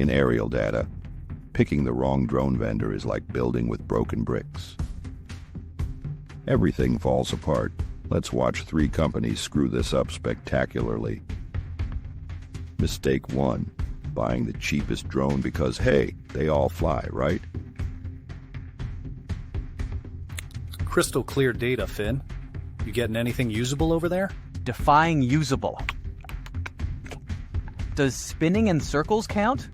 In aerial data, picking the wrong drone vendor is like building with broken bricks. Everything falls apart. Let's watch 3 companies screw this up spectacularly. Mistake 1. Buying the cheapest drone because, hey, they all fly, right? Crystal clear data, Finn. You getting anything usable over there? Defying usable. Does spinning in circles count?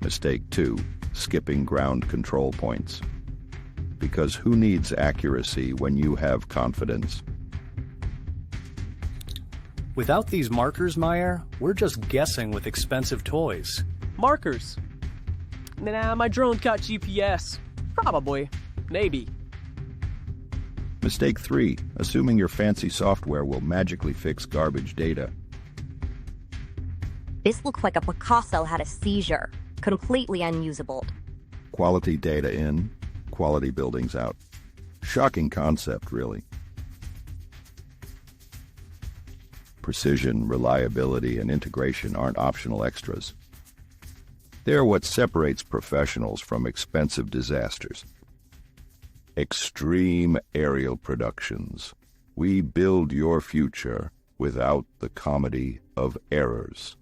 Mistake 2. Skipping ground control points. Because who needs accuracy when you have confidence? Without these markers, Meyer, we're just guessing with expensive toys. Markers? Nah, my drone's got GPS. Probably. Maybe. Mistake 3. Assuming your fancy software will magically fix garbage data. This looks like a Picasso had a seizure. Completely unusable. Quality data in, quality buildings out. Shocking concept, really. Precision, reliability, and integration aren't optional extras. They're what separates professionals from expensive disasters. Extreme Aerial Productions. We build your future without the comedy of errors.